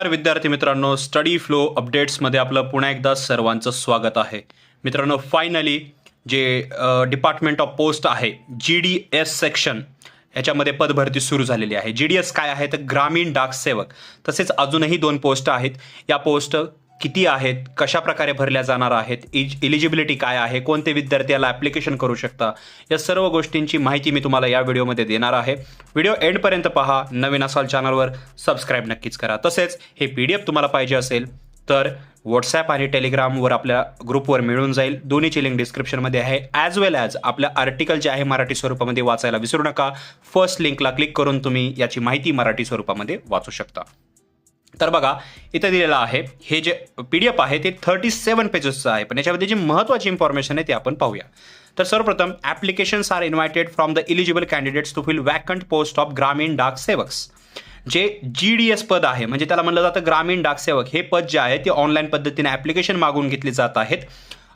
तर विद्यार्थी मित्रांनो, स्टडी फ्लो अपडेट्समध्ये आपलं पुन्हा एकदा सर्वांचं स्वागत आहे. मित्रांनो, फायनली जे डिपार्टमेंट ऑफ पोस्ट आहे GDS सेक्शन याच्यामध्ये पदभरती सुरू झालेली आहे. GDS काय आहे तर ग्रामीण डाक सेवक. तसेच अजूनही 2 पोस्ट आहेत. या पोस्ट किती आहेत, कशा प्रकारे भरल्या जाणार आहेत, एलिजिबिलिटी काय आहे, कोणते विद्यार्थी याला ॲप्लिकेशन करू शकता, या सर्व गोष्टींची माहिती मी तुम्हाला या व्हिडिओमध्ये देणार आहे. व्हिडिओ एंडपर्यंत पहा. नवीन असाल चॅनलवर सबस्क्राईब नक्कीच करा. तसेच हे PDF तुम्हाला पाहिजे असेल तर व्हॉट्सॲप आणि टेलिग्रामवर आपल्या ग्रुपवर मिळून जाईल. दोन्हीची लिंक डिस्क्रिप्शनमध्ये आहे. ॲज वेल ॲज आपल्या आर्टिकल जे आहे मराठी स्वरूपामध्ये वाचायला विसरू नका. फर्स्ट लिंकला क्लिक करून तुम्ही याची माहिती मराठी स्वरूपामध्ये वाचू शकता. तर बघा, इथं दिलेलं आहे. हे जे PDF आहे ते 37 पेजेसचं आहे, पण याच्यामध्ये जी महत्त्वाची इन्फॉर्मेशन आहे ती आपण पाहूया. तर सर्वप्रथम, applications are invited from the eligible candidates to fill vacant post of ग्रामीण डाक सेवक्स. जे GDS पद आहे, म्हणजे त्याला म्हणलं जातं ग्रामीण डाक सेवक, हे पद जे आहे ते ऑनलाईन पद्धतीने ॲप्लिकेशन मागून घेतली जात आहेत.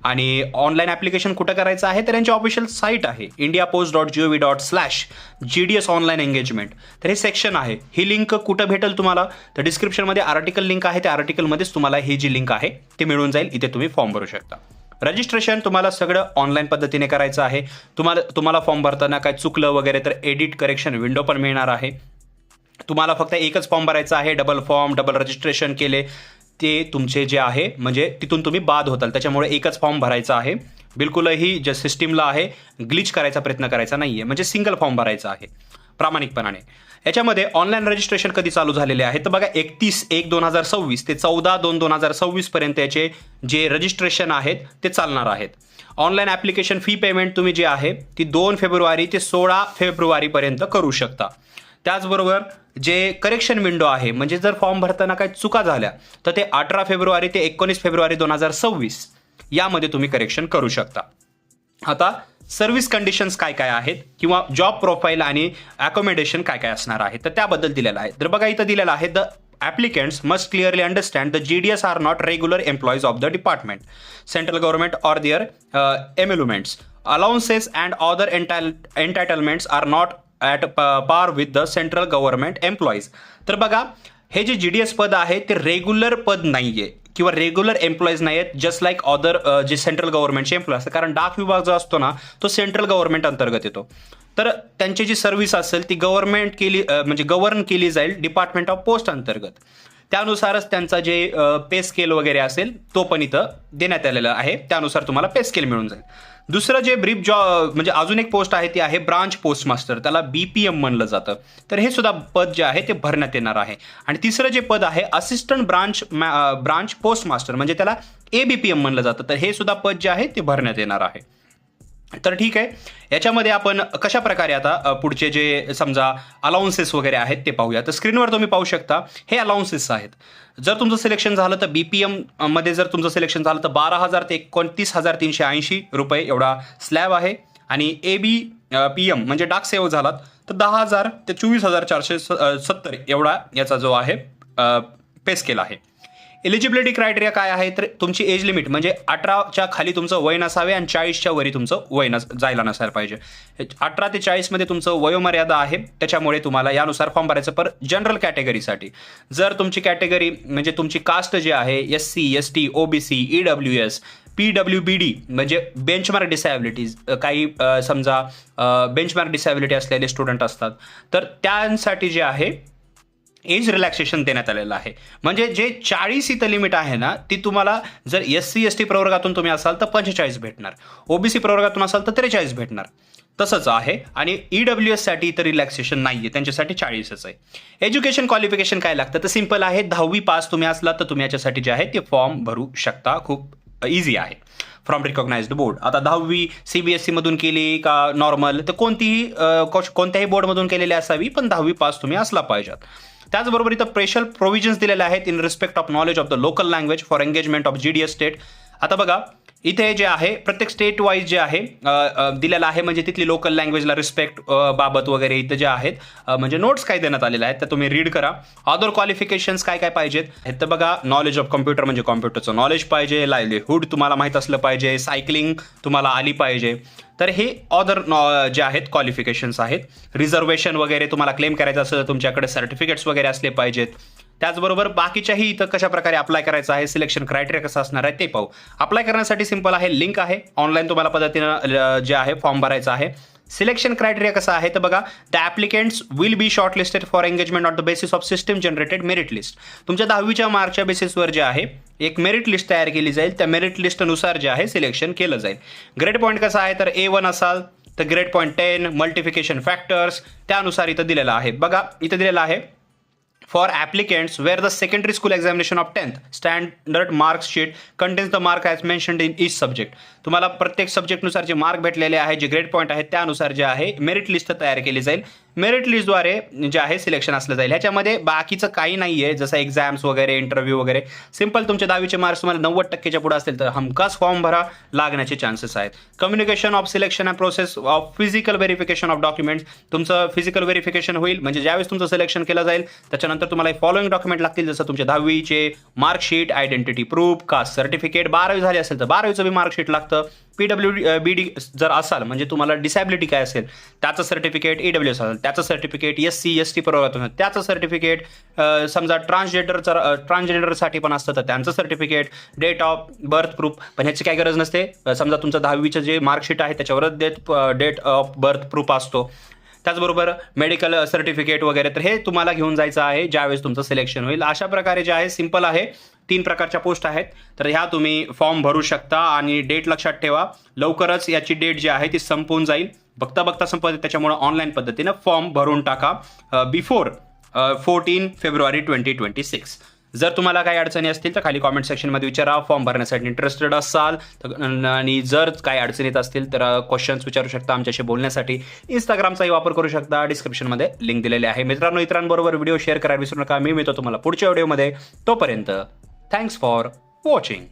आणि ऑनलाईन ॲप्लिकेशन कुठं करायचं आहे तर यांची ऑफिशियल साईट आहे indiapost.gov./GDS ऑनलाईन एंगेजमेंट. तर हे सेक्शन आहे. ही लिंक कुठं भेटेल तुम्हाला तर डिस्क्रिप्शनमध्ये आर्टिकल लिंक आहे. त्या आर्टिकलमध्येच तुम्हाला ही जी लिंक आहे ते मिळून जाईल. इथे तुम्ही फॉर्म भरू शकता. रजिस्ट्रेशन तुम्हाला सगळं ऑनलाईन पद्धतीने करायचं आहे. तुम्हाला फॉर्म भरताना काय चुकलं वगैरे तर एडिट करेक्शन विंडो पण मिळणार आहे. तुम्हाला फक्त एकच फॉर्म भरायचा आहे. डबल रजिस्ट्रेशन केले ते तुमचे जे आहे म्हणजे तिथून तुम्ही बाद होताल. त्याच्यामुळे एकच फॉर्म भरायचा आहे. बिलकुलही जे सिस्टीमला आहे ग्लिच करायचा प्रयत्न करायचा नाही आहे, म्हणजे सिंगल फॉर्म भरायचा आहे प्रामाणिकपणाने. याच्यामध्ये ऑनलाईन रजिस्ट्रेशन कधी चालू झालेले आहे तर बघा, 31/1/2026 ते 14/2/2026 पर्यंत याचे जे रजिस्ट्रेशन आहेत ते चालणार आहेत. ऑनलाईन ॲप्लिकेशन फी पेमेंट तुम्ही जी आहे ती 2 फेब्रुवारी ते 16 फेब्रुवारीपर्यंत करू शकता. त्याचबरोबर जे करेक्शन विंडो आहे, म्हणजे जर फॉर्म भरताना काही चुका झाल्या तर ते 18 फेब्रुवारी ते 19 फेब्रुवारी 2026 यामध्ये तुम्ही करेक्शन करू शकता. आता सर्व्हिस कंडिशन्स काय काय आहेत किंवा जॉब प्रोफाईल आणि अकोमोडेशन काय काय असणार आहे तर त्याबद्दल दिलेलं आहे. तर बघा, इथं दिलेलं आहे, the applicants must clearly understand the GDS are not regular employees of the department, central government or their emoluments. Allowances and other entitlements are not at par with the central government employees. तर बघा, हे जे GDS पद आहे ते regular पद नाहीये किंवा रेग्युलर एम्प्लॉईज नाही आहेत, जस्ट लाईक अदर जे सेंट्रल गव्हर्नमेंटचे एम्प्लॉई असतात. कारण डाक विभाग जो असतो ना तो सेंट्रल गव्हर्नमेंट अंतर्गत येतो. तर त्यांची जी सर्व्हिस असेल ती म्हणजे गव्हर्न केली जाईल डिपार्टमेंट ऑफ पोस्ट अंतर्गत. त्यानुसारच त्यांचा जे पे स्केल वगैरे असेल तो पण इथं देण्यात आलेला आहे. त्यानुसार तुम्हाला पे स्केल मिळून जाईल. दुसरं जे ब्रीफ जॉब म्हणजे अजून एक पोस्ट आहे ती आहे ब्रांच पोस्ट मास्टर, त्याला BPM म्हणलं जातं. तर हे सुद्धा पद जे आहे ते भरण्यात येणार आहे. आणि तिसरं जे पद आहे असिस्टंट ब्रांच पोस्ट मास्टर, म्हणजे त्याला ABPM म्हणलं जातं. तर हे सुद्धा पद जे आहे ते भरण्यात येणार आहे. तर ठीक आहे, याच्यामध्ये आपण कशा प्रकारे आता पुढचे जे समजा अलाउन्सेस वगैरे आहेत ते पाहूया. तर स्क्रीनवर तुम्ही पाहू शकता हे अलाउन्सेस आहेत. जर तुमचं सिलेक्शन झालं तर BPM मध्ये जर तुमचं सिलेक्शन झालं तर 12,000 ते 29,380 रुपये एवढा स्लॅब आहे. आणि ABPM म्हणजे डाक सेवक झालात तर 10,000 ते 24,470 एवढा याचा जो आहे पे स्केल आहे. एलिजिबिलिटी क्रायटेरिया काय आहे तर तुमची एज लिमिट म्हणजे 18च्या खाली तुमचं वय नसावे आणि 40च्या वरी तुमचं वय जायला नसायला पाहिजे. 18 ते 40 मध्ये तुमचं वयोमर्यादा आहे, त्याच्यामुळे तुम्हाला यानुसार फॉर्म भरायचं. पर जनरल कॅटेगरीसाठी जर तुमची कॅटेगरी म्हणजे तुमची कास्ट जी आहे SC ST OBC EWS PWBD म्हणजे बेंचमार्क डिसॅबिलिटीज, काही समजा बेंचमार्क डिसॅबिलिटी असलेले स्टुडंट असतात तर त्यांसाठी जे आहे एज रिलॅक्सेशन देण्यात आलेलं आहे. म्हणजे जे 40 इथं लिमिट आहे ना ती तुम्हाला जर SC ST प्रवर्गातून तुम्ही असाल तर 45 भेटणार, OBC प्रवर्गातून असाल तर 43 भेटणार. तसंच आहे. आणि EWS साठी तर रिलॅक्सेशन नाही आहे, त्यांच्यासाठी 40च आहे. एज्युकेशन क्वालिफिकेशन काय लागतं तर सिम्पल आहे, 10वी पास तुम्ही असला तर तुम्ही याच्यासाठी जे आहे ते फॉर्म भरू शकता. खूप इझी आहे. From recognised board. आता 10वी CBSE मधून केली का नॉर्मल तर कोणत्याही बोर्डमधून केलेली असावी, पण 10वी पास तुम्ही असला पाहिजेत. त्याचबरोबर इथं स्पेशल प्रोव्हिजन्स दिलेले आहेत in respect of knowledge of the local language for engagement of GDS state. आता बघा, इथे जे आहे प्रत्येक स्टेट वाईज जे आहे दिलेलं आहे, म्हणजे तिथली लोकल लँग्वेजला रिस्पेक्ट बाबत वगैरे इथं जे आहेत म्हणजे नोट्स काय देण्यात आलेले आहेत तर तुम्ही रीड करा. अदर क्वालिफिकेशन्स काय काय पाहिजेत तर बघा, नॉलेज ऑफ कम्प्युटर म्हणजे कॉम्प्युटरचं नॉलेज पाहिजे, लाईव्हलीहूड तुम्हाला माहीत असलं पाहिजे, सायकलिंग तुम्हाला आली पाहिजे. तर हे अदर जे आहेत क्वालिफिकेशन्स आहेत. रिझर्वेशन वगैरे तुम्हाला क्लेम करायचं असेल तर तुमच्याकडे सर्टिफिकेट्स वगैरे असले पाहिजेत. त्याचबरोबर बाकीच्याही इथं कशा प्रकारे अप्लाय करायचं आहे, सिलेक्शन क्रायटेरिया कसा असणार आहे ते पाहू. अप्लाय करण्यासाठी सिंपल आहे, लिंक आहे, ऑनलाईन तुम्हाला पद्धतीनं जे आहे फॉर्म भरायचा आहे. सिलेक्शन क्रायटेरिया कसा आहे तर बघा, the applicants will be short listed for engagement on the basis of system generated merit list. तुमच्या 10वीच्या मार्कच्या बेसिसवर जे आहे एक मेरिट लिस्ट तयार केली जाईल, त्या मेरिट लिस्टनुसार जे आहे सिलेक्शन केलं जाईल. ग्रेड पॉईंट कसा आहे तर A1 असाल तर ग्रेड पॉईंट 10, मल्टिफिकेशन फॅक्टर्स त्यानुसार इथं दिलेलं आहे. बघा इथं दिलेलं आहे for applicants where the secondary school examination of 10th standard mark sheet contains the mark as mentioned in each subject. तुम्हाला प्रत्येक सब्जेक्टनुसार जे मार्क भेटलेले आहे, जे ग्रेड पॉईंट आहेत त्यानुसार जे आहे मेरिट लिस्ट तयार केली जाईल. मेरिट लिस्टद्वारे जे आहे सिलेक्शन असलं जाईल. ह्याच्यामध्ये बाकीचं काही नाही आहे, जसं एक्झाम्स वगैरे, इंटरव्ह्यू वगैरे. सिंपल तुमचे 10वीचे मार्क्स तुम्हाला 90% पुढे असतील तर हमखास फॉर्म भरा, लागण्याचे चान्सेस आहेत. Communication of selection and process of physical verification of documents. तुमचं फिजिकल व्हेरिफिकेशन होईल, म्हणजे ज्यावेळेस तुमचं सिलेक्शन केलं जाईल त्याच्यानंतर तुम्हाला फॉलोइंग डॉक्युमेंट लागतील, जसं तुमचे 10वीचे marksheet, identity proof, caste certificate. 12वी झाली असेल तर 12वीचं बी मार्कशीट लागतं. PWBD जर असाल म्हणजे तुम्हाला डिसॅबिलिटी काय असेल त्याचं सर्टिफिकेट, EWS असेल त्याचं सर्टिफिकेट, SC ST प्रवर्तन त्याचं सर्टिफिकेट, समजा ट्रान्सजेंडरसाठी पण असतं तर त्यांचं certificate, date of birth proof. पण ह्याची काही गरज नसते. समजा तुमचं 10वीचं जे मार्कशीट आहे त्याच्यावरच डेट ऑफ बर्थ प्रूफ असतो. त्याचबरोबर मेडिकल सर्टिफिकेट वगैरे. तर हे तुम्हाला घेऊन जायचं आहे ज्यावेळेस तुमचं सिलेक्शन होईल. अशा प्रकारे जे आहे सिंपल आहे. 3 प्रकारच्या पोस्ट आहेत, तर ह्या तुम्ही फॉर्म भरू शकता. आणि डेट लक्षात ठेवा, लवकरच याची डेट जी आहे ती संपून जाईल. बघता संपत, त्याच्यामुळे ऑनलाईन पद्धतीनं फॉर्म भरून टाका बिफोर 14 फेब्रुवारी 2026. जर तुम्हाला काही अडचणी असतील तर खाली कॉमेंट सेक्शनमध्ये विचारा. फॉर्म भरण्यासाठी इंटरेस्टेड असाल आणि जर काही अडचणी येत असतील तर क्वेश्चन्स विचारू शकता. आमच्याशी बोलण्यासाठी इंस्टाग्रामचाही वापर करू शकता. डिस्क्रिप्शनमध्ये लिंक दिलेली आहे. मित्रांनो, इतरांबरोबर व्हिडिओ शेअर करायला विसरू नका. मी मिळतो तुम्हाला पुढच्या व्हिडिओमध्ये. तोपर्यंत थँक्स फॉर वॉचिंग.